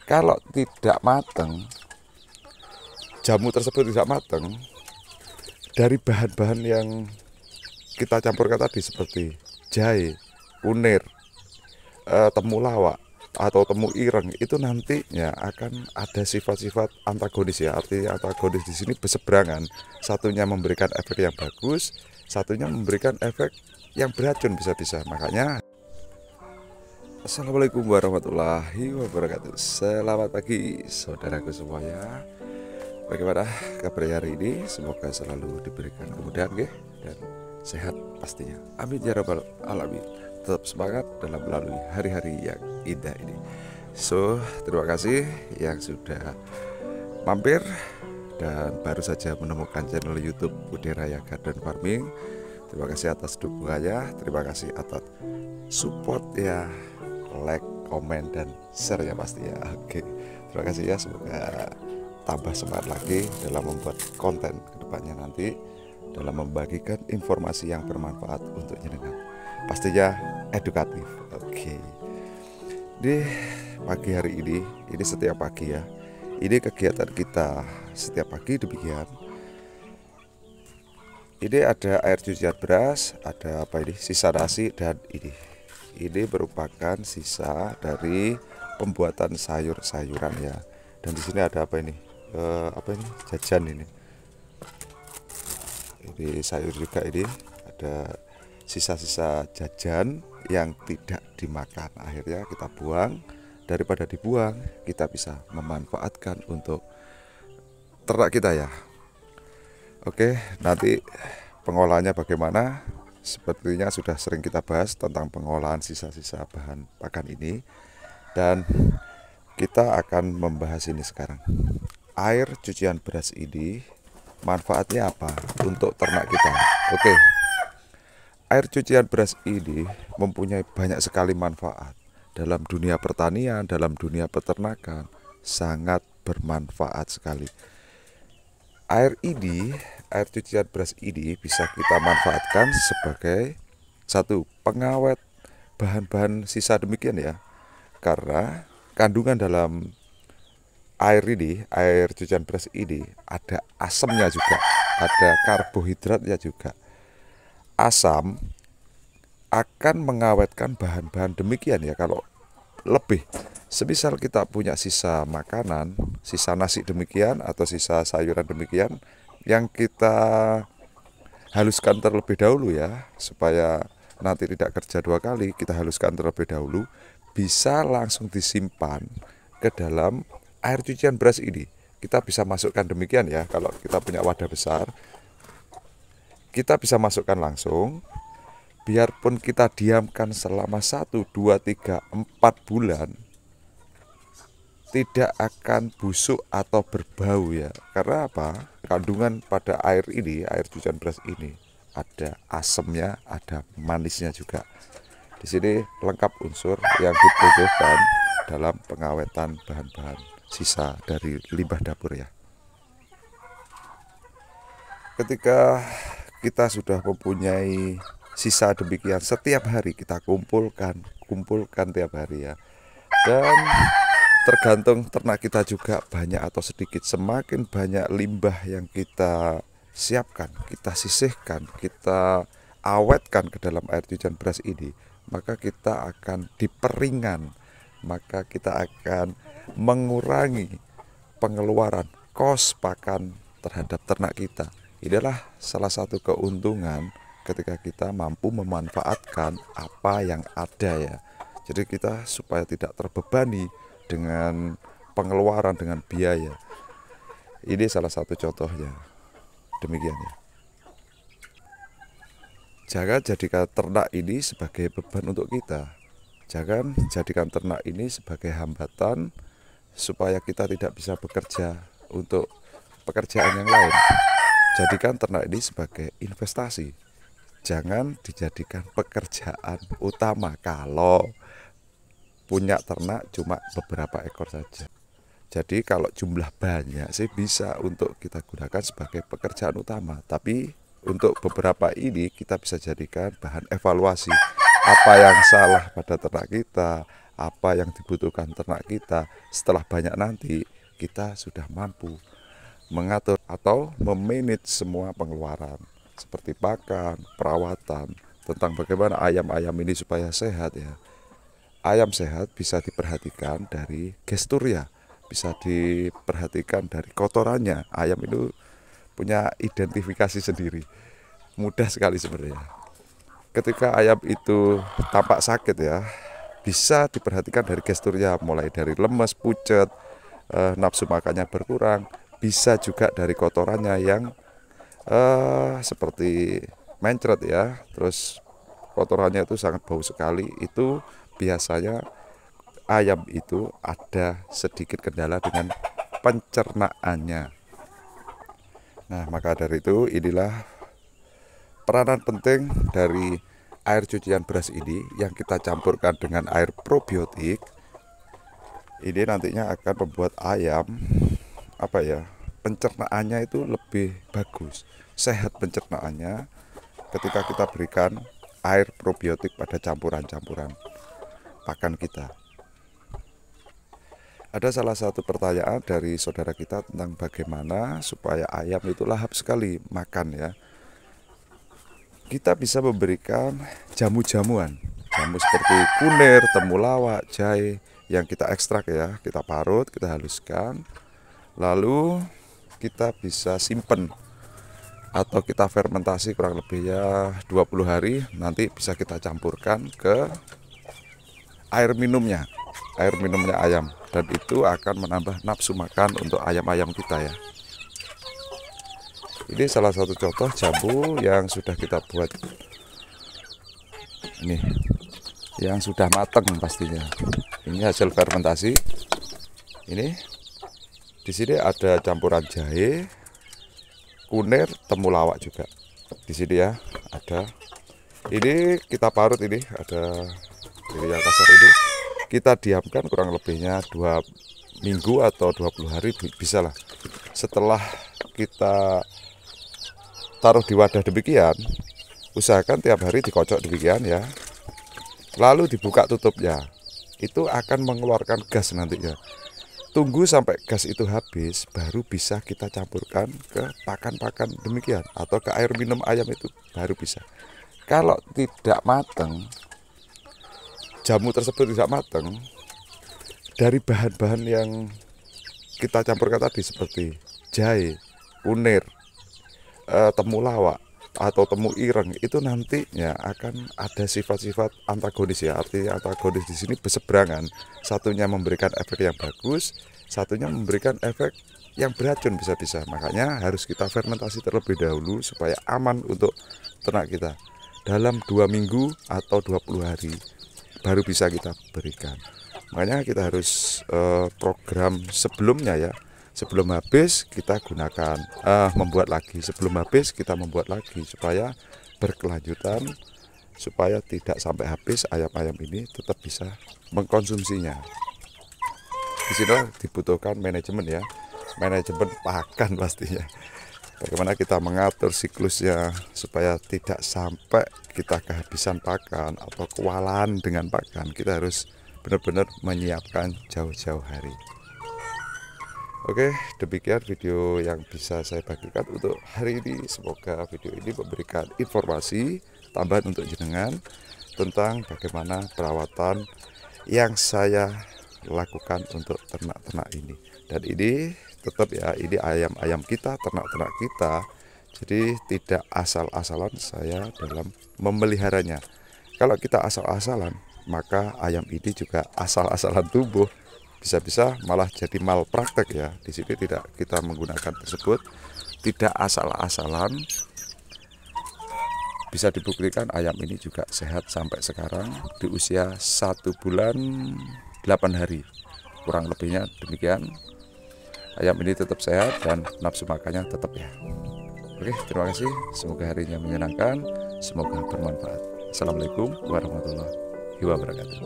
Kalau tidak mateng, jamu tersebut tidak mateng, dari bahan-bahan yang kita campurkan tadi seperti jahe, kunir, temulawak atau temu ireng, itu nantinya akan ada sifat-sifat antagonis ya. Artinya antagonis di sini berseberangan. Satunya memberikan efek yang bagus, satunya memberikan efek yang beracun bisa-bisa. Makanya Assalamualaikum warahmatullahi wabarakatuh. Selamat pagi saudaraku semuanya. Bagaimana kabar hari ini? Semoga selalu diberikan kemudahan dan sehat pastinya. Amin ya rabbal alamin. Tetap semangat dalam melalui hari-hari yang indah ini. So, terima kasih yang sudah mampir dan baru saja menemukan channel YouTube Budaya Garden Farming. Terima kasih atas dukungannya, terima kasih atas support ya, like, komen, dan share ya pasti ya. Oke, terima kasih ya, semoga tambah semangat lagi dalam membuat konten kedepannya nanti, dalam membagikan informasi yang bermanfaat untuk jenengan, pastinya edukatif. Oke, di pagi hari ini setiap pagi ya, ini kegiatan kita setiap pagi demikian. Ini ada air cucian beras, ada apa ini, sisa nasi, dan ini merupakan sisa dari pembuatan sayur-sayuran ya. Dan di sini ada apa ini? Jajan ini. Ini sayur juga, ini ada sisa-sisa jajan yang tidak dimakan. Akhirnya kita buang. Daripada dibuang, kita bisa memanfaatkan untuk ternak kita ya. Oke, nanti pengolahannya bagaimana? Sepertinya sudah sering kita bahas tentang pengolahan sisa-sisa bahan pakan ini, dan kita akan membahas ini sekarang. Air cucian beras ini manfaatnya apa untuk ternak kita? Oke, air cucian beras ini mempunyai banyak sekali manfaat dalam dunia pertanian, dalam dunia peternakan, sangat bermanfaat sekali. Air cucian beras ini bisa kita manfaatkan sebagai satu pengawet bahan-bahan sisa demikian ya, karena kandungan dalam air cucian beras ini ada asamnya juga, ada karbohidratnya juga. Asam akan mengawetkan bahan-bahan demikian ya. Kalau lebih, semisal kita punya sisa makanan, sisa nasi demikian atau sisa sayuran demikian, yang kita haluskan terlebih dahulu ya, supaya nanti tidak kerja dua kali, kita haluskan terlebih dahulu, bisa langsung disimpan ke dalam air cucian beras ini. Kita bisa masukkan demikian ya, kalau kita punya wadah besar, kita bisa masukkan langsung. Biarpun kita diamkan selama 1, 2, 3, 4 bulan, tidak akan busuk atau berbau ya. Karena apa? Kandungan pada air cucian beras ini, ada asamnya, ada manisnya juga. Di sini lengkap unsur yang dibutuhkan dalam pengawetan bahan-bahan sisa dari limbah dapur ya. Ketika kita sudah mempunyai sisa demikian, setiap hari kita kumpulkan tiap hari ya. Dan tergantung ternak kita juga banyak atau sedikit. Semakin banyak limbah yang kita siapkan, kita sisihkan, kita awetkan ke dalam air cucian beras ini, maka kita akan diperingan, maka kita akan mengurangi pengeluaran kos pakan terhadap ternak kita. Inilah salah satu keuntungan ketika kita mampu memanfaatkan apa yang ada ya. Jadi kita supaya tidak terbebani dengan pengeluaran, dengan biaya. Ini salah satu contohnya. Demikian ya. Jangan jadikan ternak ini sebagai beban untuk kita. Jangan jadikan ternak ini sebagai hambatan supaya kita tidak bisa bekerja untuk pekerjaan yang lain. Jadikan ternak ini sebagai investasi. Jangan dijadikan pekerjaan utama kalau punya ternak cuma beberapa ekor saja. Jadi kalau jumlah banyak sih bisa untuk kita gunakan sebagai pekerjaan utama. Tapi untuk beberapa ini kita bisa jadikan bahan evaluasi. Apa yang salah pada ternak kita, apa yang dibutuhkan ternak kita. Setelah banyak nanti kita sudah mampu mengatur atau memanage semua pengeluaran seperti pakan, perawatan, tentang bagaimana ayam-ayam ini supaya sehat ya. Ayam sehat bisa diperhatikan dari gesturnya, bisa diperhatikan dari kotorannya. Ayam itu punya identifikasi sendiri, mudah sekali sebenarnya. Ketika ayam itu tampak sakit ya, bisa diperhatikan dari gesturnya, mulai dari lemes, pucat, nafsu makannya berkurang, bisa juga dari kotorannya yang seperti mencret ya, terus kotorannya itu sangat bau sekali. Itu biasanya ayam itu ada sedikit kendala dengan pencernaannya. Nah, maka dari itu inilah peranan penting dari air cucian beras ini yang kita campurkan dengan air probiotik. Ini nantinya akan membuat ayam pencernaannya itu lebih bagus, sehat pencernaannya ketika kita berikan air probiotik pada campuran-campuran pakan kita. Ada salah satu pertanyaan dari saudara kita tentang bagaimana supaya ayam itu lahap sekali makan ya. Kita bisa memberikan jamu-jamuan, jamu seperti kunir, temulawak, jahe yang kita ekstrak ya, kita parut, kita haluskan, lalu kita bisa simpen atau kita fermentasi kurang lebih ya 20 hari, nanti bisa kita campurkan ke air minumnya ayam, dan itu akan menambah nafsu makan untuk ayam-ayam kita ya. Ini salah satu contoh jamu yang sudah kita buat. Ini yang sudah matang pastinya. Ini hasil fermentasi. Ini di sini ada campuran jahe, kunir, temulawak juga. Di sini ya ada. Ini kita parut, ini ada yang kasar ini. Kita diamkan kurang lebihnya 2 minggu atau 20 hari bisa lah. Setelah kita taruh di wadah demikian, usahakan tiap hari dikocok demikian ya. Lalu dibuka tutupnya, itu akan mengeluarkan gas nantinya. Tunggu sampai gas itu habis, baru bisa kita campurkan ke pakan-pakan demikian, atau ke air minum ayam itu baru bisa. Kalau tidak matang, jamu tersebut tidak matang, dari bahan-bahan yang kita campurkan tadi seperti jahe, kunir, temulawak atau temu ireng, itu nantinya akan ada sifat-sifat antagonis ya. Artinya antagonis di sini berseberangan. Satunya memberikan efek yang bagus, satunya memberikan efek yang beracun bisa-bisa. Makanya harus kita fermentasi terlebih dahulu supaya aman untuk ternak kita. Dalam 2 minggu atau 20 hari baru bisa kita berikan. Makanya kita harus program sebelumnya ya. Sebelum habis kita gunakan, membuat lagi. Sebelum habis kita membuat lagi supaya berkelanjutan, supaya tidak sampai habis ayam-ayam ini tetap bisa mengkonsumsinya. Di sini dibutuhkan manajemen ya, manajemen pakan pastinya. Bagaimana kita mengatur siklusnya supaya tidak sampai kita kehabisan pakan atau kewalahan dengan pakan. Kita harus benar-benar menyiapkan jauh-jauh hari. Oke, demikian video yang bisa saya bagikan untuk hari ini. Semoga video ini memberikan informasi tambahan untuk jenengan tentang bagaimana perawatan yang saya lakukan untuk ternak-ternak ini. Dan ini tetap ya, ini ayam-ayam kita, ternak-ternak kita. Jadi tidak asal-asalan saya dalam memeliharanya. Kalau kita asal-asalan, maka ayam ini juga asal-asalan tumbuh. Bisa-bisa malah jadi malpraktek ya. Di sini tidak kita menggunakan tersebut, tidak asal-asalan. Bisa dibuktikan ayam ini juga sehat sampai sekarang di usia 1 bulan 8 hari. Kurang lebihnya demikian. Ayam ini tetap sehat dan nafsu makannya tetap ya. Oke, terima kasih. Semoga harinya menyenangkan, semoga bermanfaat. Assalamualaikum warahmatullahi wabarakatuh.